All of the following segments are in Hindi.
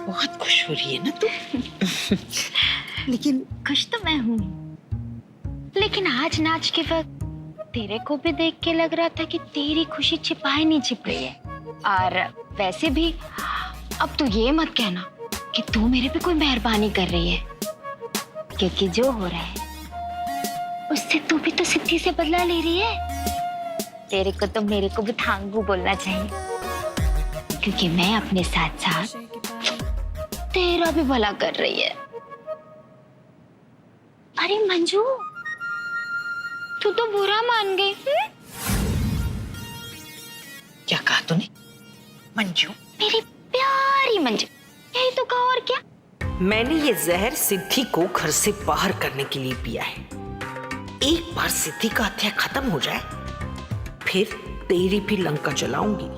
बहुत खुश हो रही है ना तू? लेकिन खुश तो मैं हूँ, लेकिन आज नाच के वक्त तेरे को भी देख के लग रहा था कि तेरी खुशी छिपाई नहीं छिप रही है। और वैसे भी अब तू ये मत कहना कि तू मेरे पे कोई मेहरबानी कर रही है, क्योंकि जो हो रहा है उससे तू भी तो सिद्धि से बदला ले रही है। तेरे को तो मेरे को भी थांगू बोलना चाहिए, क्योंकि मैं अपने साथ साथ तेरा भी भला कर रही है। अरे मंजू, तू तो बुरा मान गई। क्या कहा तूने? मंजू? मेरी प्यारी मंजू, यही तो कहा और क्या। मैंने ये जहर सिद्धि को घर से बाहर करने के लिए पिया है। एक बार सिद्धि का हत्या खत्म हो जाए, फिर तेरी भी लंका जलाऊंगी।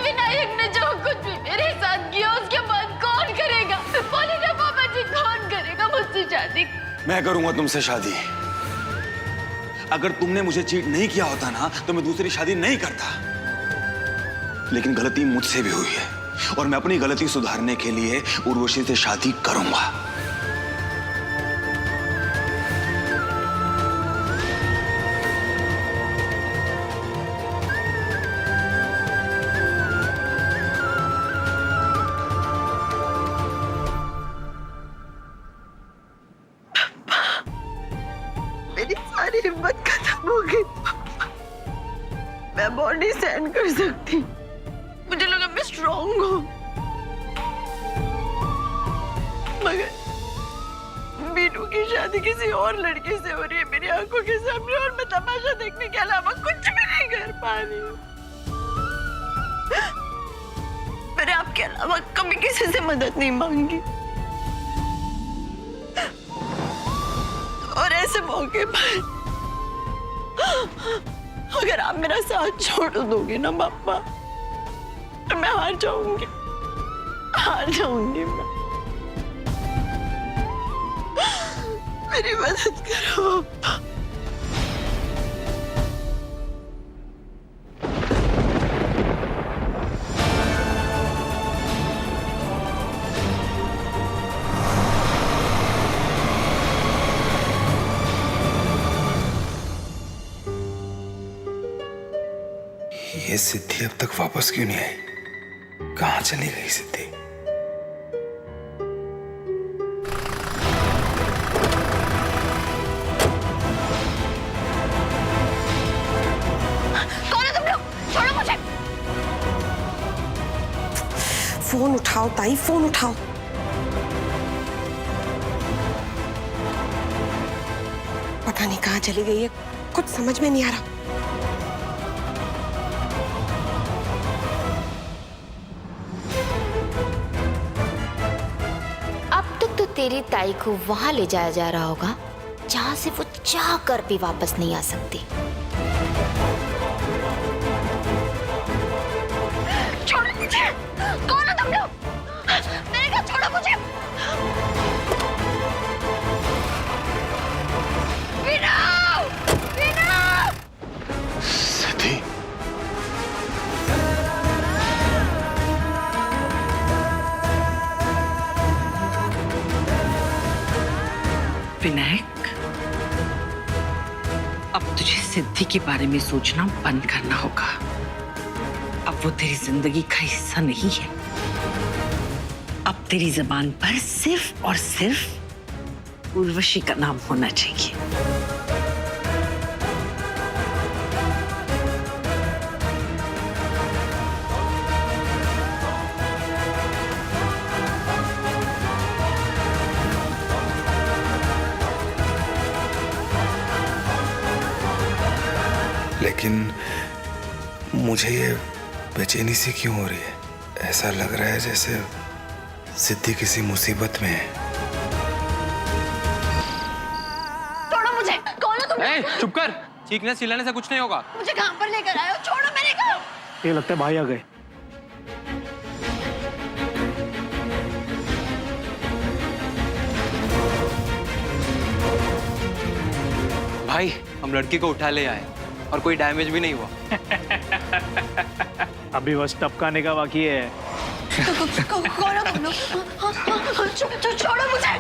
विनायक ने जो कुछ भी मेरे साथ किया उसके बाद कौन करेगा? बोले ना पापा जी, कौन करेगा मुझसे शादी? मैं करूंगा तुमसे शादी। अगर तुमने मुझे चीट नहीं किया होता ना तो मैं दूसरी शादी नहीं करता। लेकिन गलती मुझसे भी हुई है और मैं अपनी गलती सुधारने के लिए उर्वशी से शादी करूंगा। मेरी सारी हिम्मत खत्म हो गई। मैं बॉडी सहन कर सकती, मुझे लगा मैं स्ट्रॉन्ग हूँ, मगर बीनू की शादी किसी और लड़के से हो रही है मेरी आंखों के सामने, और मैं तमाशा देखने के अलावा कुछ भी नहीं कर पा रही हूँ। मैंने आपके अलावा कभी किसी से मदद नहीं मांगी, और ऐसे मौके पर अगर आप मेरा साथ छोड़ दोगे ना पापा, तो मैं हार जाऊंगी मैं। मेरी मदद करो पापा। ये सिद्धि अब तक वापस क्यों नहीं आई? कहां चली गई सिद्धि? कौन है तुम लोग? छोड़ो मुझे। फोन उठाओ ताई, फोन उठाओ। पता नहीं कहां चली गई है, कुछ समझ में नहीं आ रहा। तेरी ताई को वहां ले जाया जा रहा होगा जहां से वो चाह कर भी वापस नहीं आ सकती। छोड़ो मुझे! कौन हो तुम लोग? मैंने कहा छोड़ो मुझे! विनाव! विनाव! सिद्धि, विनायक, अब तुझे सिद्धि के बारे में सोचना बंद करना होगा। अब वो तेरी जिंदगी का हिस्सा नहीं है। अब तेरी जबान पर सिर्फ और सिर्फ उर्वशी का नाम होना चाहिए। लेकिन मुझे ये बेचैनी सी क्यों हो रही है? ऐसा लग रहा है जैसे सिद्धि किसी मुसीबत में है। छोड़ो मुझे! कौन हो तुम? चुप कर, चीखने चिल्लाने से कुछ नहीं होगा। मुझे कहां पर लेकर आए हो? छोड़ो, मैंने कहा। ये लगता है भाई आ गए। भाई हम लड़की को उठा ले आए और कोई डैमेज भी नहीं हुआ। अभी बस टपकाने का बाकी है। कौन हो तुम लोग? छोड़ो मुझे।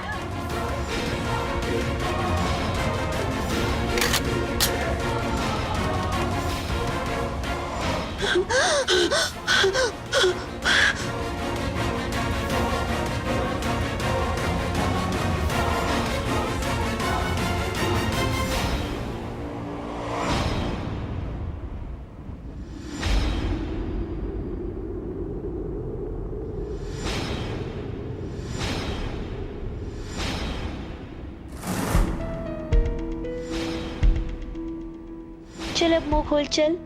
चल अब मुंह खोल, चल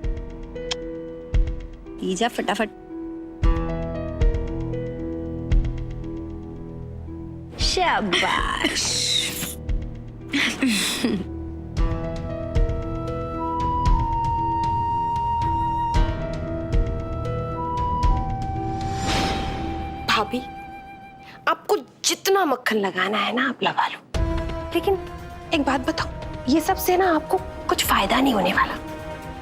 पी जा फटाफट। शाबाश। भाभी, आपको जितना मक्खन लगाना है ना आप लगा लो, लेकिन एक बात बताओ, ये सब से ना आपको कुछ फायदा नहीं होने वाला,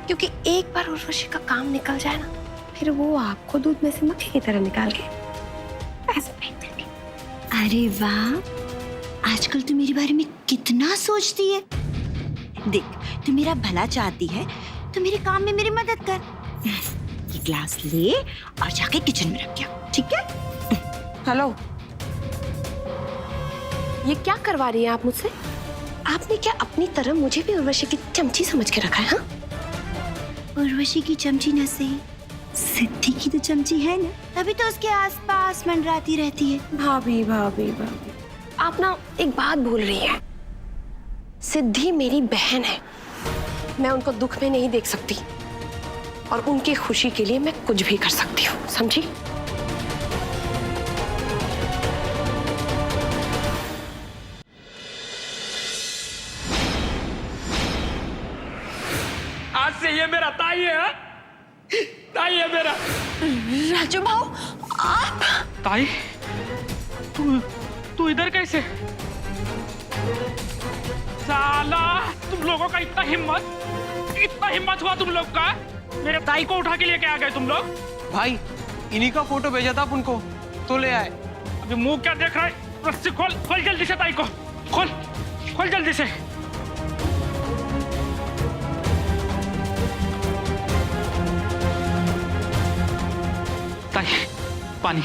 क्योंकि एक बार उर्वशी का काम निकल जाए ना, फिर वो आपको दूध में से मक्खी की तरह निकाल के ऐसे फेंक देंगे। अरे वाह, आजकल तू मेरे बारे में कितना सोचती है। देख, तू मेरा भला चाहती है तो मेरे काम में मेरी मदद कर। ये ग्लास ले और जाके किचन में रख दिया, ठीक है? हेलो, ये क्या करवा रही है आप मुझसे? आपने क्या अपनी तरह मुझे भी उर्वशी की चमची समझ के रखा है? हाँ, उर्वशी की चमची न सही, सिद्धि की तो चमची है ना, तभी तो उसके आसपास मंडराती रहती है। भाभी भाभी भाभी, आप ना एक बात भूल रही हैं। सिद्धि मेरी बहन है, मैं उनको दुख में नहीं देख सकती, और उनकी खुशी के लिए मैं कुछ भी कर सकती हूँ, समझी? आज से ये मेरा ताई है, हाँ? ताई है मेरा। राजू भाऊ, आप ताई, तू इधर कैसे? साला, तुम लोगों का इतना हिम्मत हुआ तुम लोग का? मेरे ताई को उठा के लेके आ गए तुम लोग? भाई, इन्हीं का फोटो भेजा था अपन को, तो ले आए। अभी मुंह क्या देख रहा है? रस्सी खोल, खोल जल्दी से ताई को, खोल, खोल जल्दी से। ताई, पानी।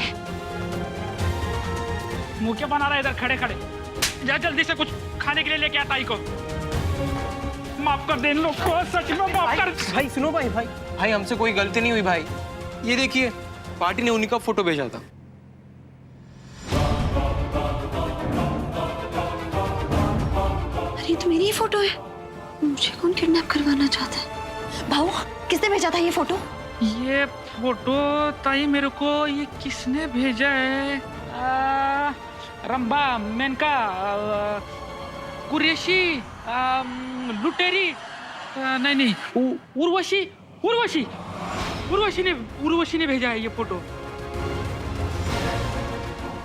मुंह क्या बना रहा है इधर खड़े खड़े? जा जल्दी से कुछ खाने के लिए लेके आ ताई को। माफ कर दे इन लोग को, सच में माफ कर। भाई सुनो, भाई हमसे कोई गलती नहीं हुई भाई। ये देखिए, पार्टी ने उन्हीं का फोटो भेजा था। अरे, तो मेरी ही फोटो है। मुझे कौन किडनैप करवाना चाहता है? भाऊ, किसने भेजा था ये फोटो? ये फोटो ताई मेरे को ये किसने भेजा है? रंबा, मेनका, कुरेशी, लुटेरी, नहीं, उर्वशी ने भेजा है ये फोटो।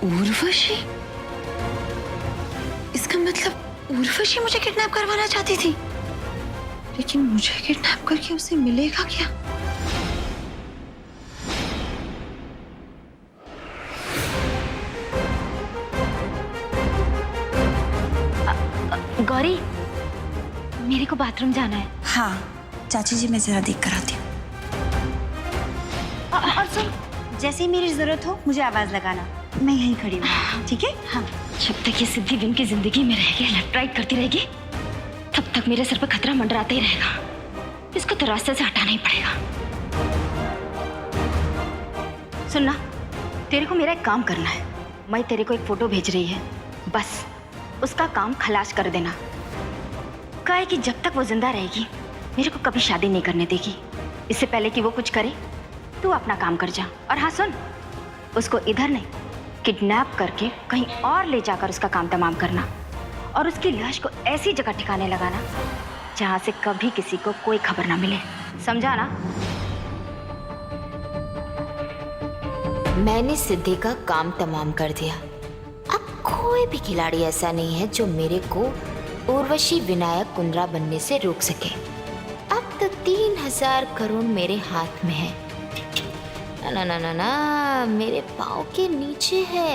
उर्वशी? इसका मतलब उर्वशी मुझे किडनैप करवाना चाहती थी, लेकिन मुझे किडनैप करके उसे मिलेगा क्या? गौरी, मेरे को बाथरूम जाना है। हाँ चाची जी, मैं जरा देख कर आती हूँ। और सुन, जैसे ही मेरी जरूरत हो मुझे आवाज लगाना, मैं यहीं खड़ी हूँ, ठीक है? हाँ। जब तक ये सिद्धि विन की जिंदगी में रहेगी, लेफ्ट करती रहेगी, तब तक मेरे सर पर खतरा मंडराता ही रहेगा। इसको तो रास्ते से हटाना ही पड़ेगा। सुनना, तेरे को मेरा एक काम करना है। मैं तेरे को एक फोटो भेज रही है, बस उसका काम खलास कर देना। कहे कि जब तक वो जिंदा रहेगी मेरे को कभी शादी नहीं करने देगी। इससे पहले कि वो कुछ करे, तू अपना काम कर जा। और हाँ सुन, उसको इधर नहीं, किडनैप करके कहीं और ले जाकर उसका काम तमाम करना, और उसकी लाश को ऐसी जगह ठिकाने लगाना जहां से कभी किसी को कोई खबर ना मिले। समझा ना? मैंने सिद्धि का काम तमाम कर दिया। अब कोई भी खिलाड़ी ऐसा नहीं है जो मेरे को उर्वशी विनायक कुंद्रा बनने से रोक सके। अब तो 3000 करोड़ मेरे हाथ में है। ना ना ना ना, मेरे पाँव के नीचे है।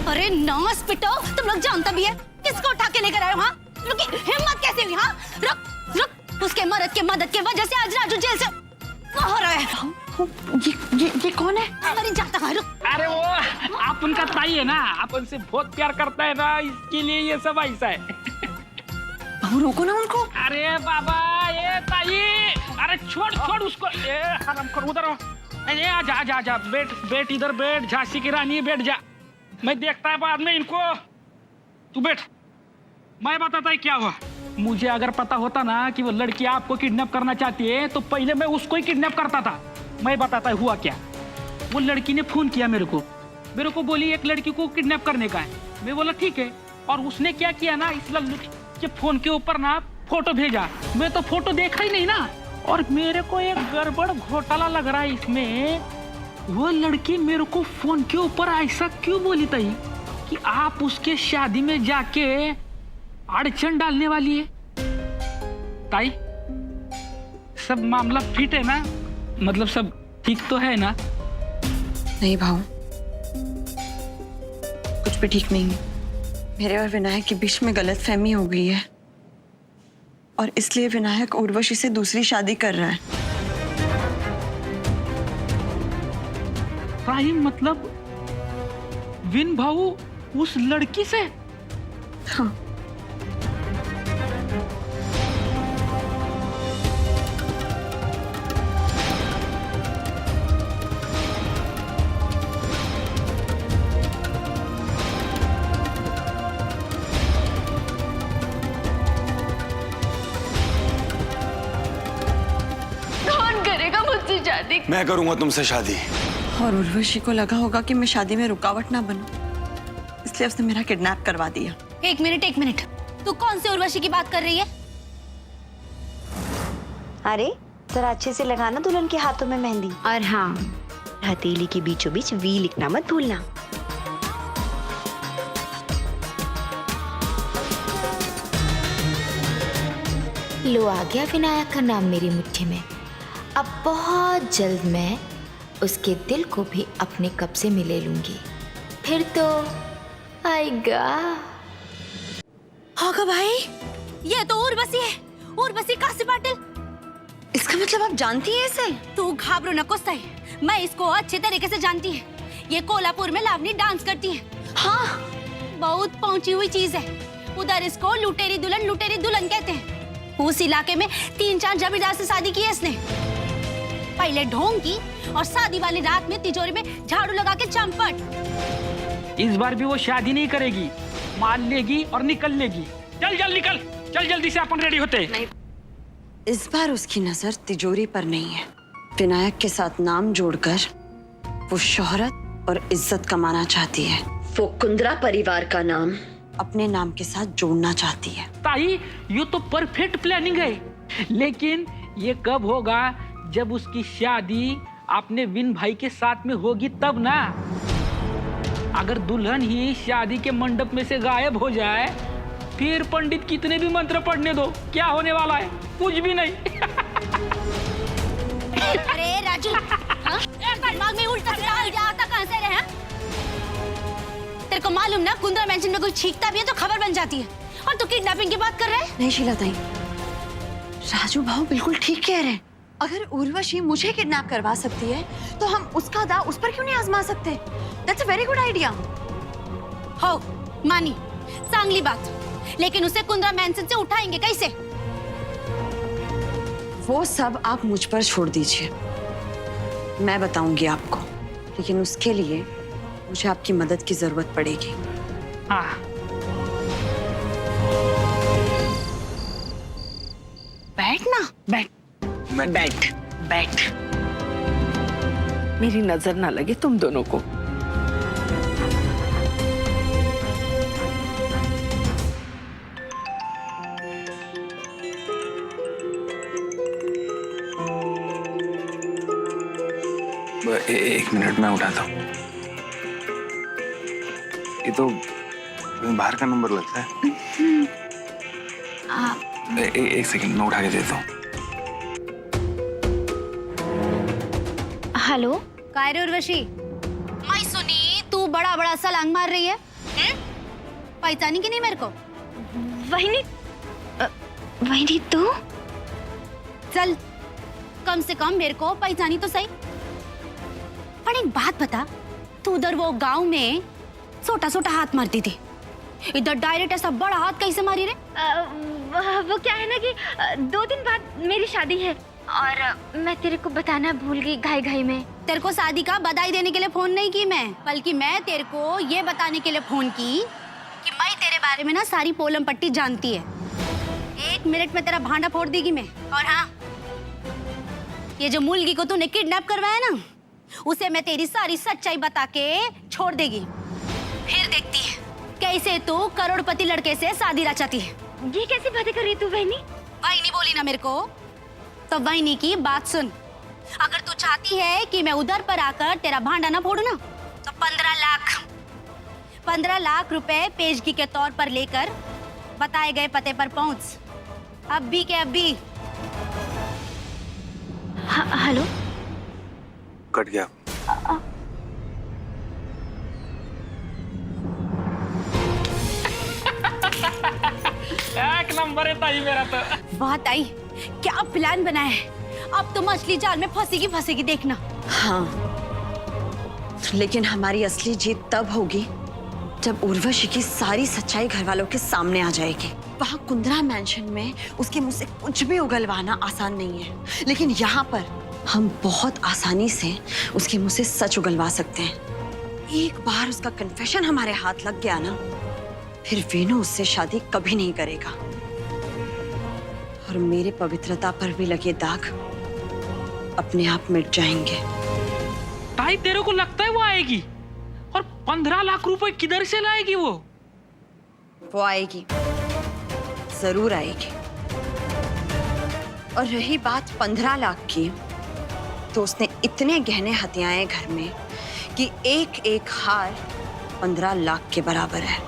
अरे नास पिटो, तुम लोग जानता भी है किसको उठा के लेकर आए हो? हाँ, तुम लोग की हिम्मत कैसे हुई? हाँ, रुक रुक, उसके मर्द के मदद की वजह से आज राजू जेल से बाहर आया है। ये कौन है? अरे जाता है, रुक। अरे वो आप उनका ताई है ना, आप उनसे बहुत प्यार करता है ना, इसके लिए ये सब ऐसा है। बहू रोको ना उनको। अरे बाबा, ये ताई, अरे छोड़ उसको। ए हरामखोर, उधर आओ। ए आजा बैठ इधर बैठ, झांसी की रानी बैठ जा। मैं देखता है बाद में इनको। तू बैठ, मैं बताता है क्या हुआ। मुझे अगर पता होता ना कि वो लड़की आपको किडनैप करना चाहती है तो पहले मैं उसको ही किडनैप करता था। मैं बताता है हुआ क्या। वो लड़की ने फोन किया मेरे को बोली एक लड़की को किडनैप करने का है। मैं बोला ठीक है, और उसने क्या किया ना, इस लड़की के फोन के ऊपर ना फोटो भेजा। मैं तो फोटो देखा ही नहीं ना, और मेरे को एक गड़बड़ घोटाला लग रहा है इसमें। वो लड़की मेरे को फोन के ऊपर ऐसा क्यों बोली ताई कि आप उसके शादी में जाके अड़चन डालने वाली है। ताई, सब मामला फिट है ना, मतलब सब ठीक तो है ना? नहीं भाऊ, कुछ भी ठीक नहीं है। मेरे और विनायक के बीच में गलतफहमी हो गई है, और इसलिए विनायक उर्वशी से दूसरी शादी कर रहा है। ताई मतलब विन भाऊ उस लड़की से? हाँ। मैं करूंगा तुमसे शादी। और उर्वशी को लगा होगा कि मैं शादी में रुकावट ना बनूं, इसलिए उसने मेरा किडनैप करवा दिया। एक मिनट, तू कौन से उर्वशी की बात कर रही है? अरे जरा अच्छे से लगाना दुल्हन के हाथों में मेहंदी। और हाँ, हथेली के बीचों बीच वी लिखना मत भूलना। लो आ गया विनायक का नाम मेरी मुट्ठी में। अब बहुत जल्द मैं उसके दिल को भी अपने कब्जे में ले लूंगी, फिर तो आएगा। हाँ भाई, ये तो उर्वशी है, उर्वशी काशी पाटिल। इसका मतलब आप जानती हैं इसे? तू घाबरो न कुछ सही, मैं इसको अच्छे तरीके से जानती है। ये कोल्हापुर में लावनी डांस करती है। हाँ, बहुत पहुंची हुई चीज है। उधर इसको लुटेरी दुल्हन कहते हैं। उस इलाके में 3-4 जमींदार से शादी की है इसने। पहले ढोंग की, और शादी वाली रात में तिजोरी में झाड़ू लगा के चंपट। इस बार भी वो शादी नहीं करेगी, माल लेगी और निकल लेगी। चल जल्दी से अपन रेडी होते। इस बार उसकी नजर तिजोरी पर नहीं है, विनायक के साथ नाम जोड़कर वो शोहरत और इज्जत कमाना चाहती है। वो कुंद्रा परिवार का नाम अपने नाम के साथ जोड़ना चाहती है। ताई, ये तो परफेक्ट प्लानिंग है, लेकिन ये कब होगा? जब उसकी शादी अपने विन भाई के साथ में होगी तब ना। अगर दुल्हन ही शादी के मंडप में से गायब हो जाए, फिर पंडित कितने भी मंत्र पढ़ने दो, क्या होने वाला है? कुछ भी नहीं। अरे राजू, दिमाग में उल्टा सीधा आइडिया आता कहां से रहे? तेरे को मालूम ना, कुंद्रा मेंशन में कोई छींकता भी है तो खबर बन जाती है, और तू किडनैपिंग की बात कर रहा है? नहीं शीला ताई, राजू भाऊ बिल्कुल ठीक कह रहे हैं। अगर उर्वशी मुझे किडनैप करवा सकती है तो हम उसका दाव उस पर क्यों नहीं आजमा सकते? That's a very good idea. हो, मानी, चांगली बात, लेकिन उसे कुंद्रा मेंशन से उठाएंगे कैसे? वो सब आप मुझ पर छोड़ दीजिए, मैं बताऊंगी आपको, लेकिन उसके लिए मुझे आपकी मदद की जरूरत पड़ेगी। हाँ, बैठ। मेरी नजर ना लगे तुम दोनों को। एक मिनट में उठाता हूँ। ये तो कहीं बाहर का नंबर लगता है। एक सेकंड, मैं उठा के देता हूँ। हेलो काय रे उर्वशी, मैं सुनी तू बड़ा बड़ा सा लांग मार रही है। पहचानी कि नहीं मेरे को? वही तू? चल, कम से कम मेरे को पहचानी तो सही। पर एक बात बता, तू उधर वो गांव में छोटा छोटा हाथ मारती थी, इधर डायरेक्ट ऐसा बड़ा हाथ कैसे मारी रे? वो क्या है ना कि 2 दिन बाद मेरी शादी है और मैं तेरे को बताना भूल गई घाई घाई में। तेरे को शादी का बधाई देने के लिए फोन नहीं की मैं, बल्कि मैं तेरे को ये बताने के लिए फोन की कि मैं तेरे बारे में ना सारी पोलम पट्टी जानती है। 1 मिनट में तेरा भांडा फोड़ देगी मैं। और हाँ, ये जो मुलगी को तूने किडनैप करवाया ना, उसे मैं तेरी सारी सच्चाई बता के छोड़ देगी। फिर देखती है कैसे तू करोड़पति लड़के से शादी रचाती है। ये कैसी बातें कर रही तू बहनी? वही बोली ना मेरे को, तो वही की बात सुन। अगर तू चाहती है कि मैं उधर पर आकर तेरा भांडा ना फोड़ू ना, तो 15 लाख रुपए पेशगी के तौर पर लेकर बताए गए पते पर पहुंच, अभी के अभी। हेलो, कट गया। एक नंबर है ताई मेरा तो। वाह ताई, क्या प्लान बना है। अब तो मछली जाल में फंसेगी देखना। हाँ, लेकिन हमारी असली जीत तब होगी जब उर्वशी की सारी सच्चाई घर वालों के सामने आ जाएगी। वहाँ कुंद्रा मैंशन में उसके मुंह से कुछ भी उगलवाना आसान नहीं है, लेकिन यहाँ पर हम बहुत आसानी से उसके मुंह से सच उगलवा सकते हैं। एक बार उसका कन्फेशन हमारे हाथ लग गया ना, फिर वेणु उससे शादी कभी नहीं करेगा और मेरे पवित्रता पर भी लगे दाग अपने आप मिट जाएंगे। ताई तेरे को लगता है वो आएगी? और 15 लाख रुपए किधर से लाएगी वो? वो आएगी, जरूर आएगी। और रही बात 15 लाख की, तो उसने इतने गहने हथियाए घर में कि एक एक हार 15 लाख के बराबर है।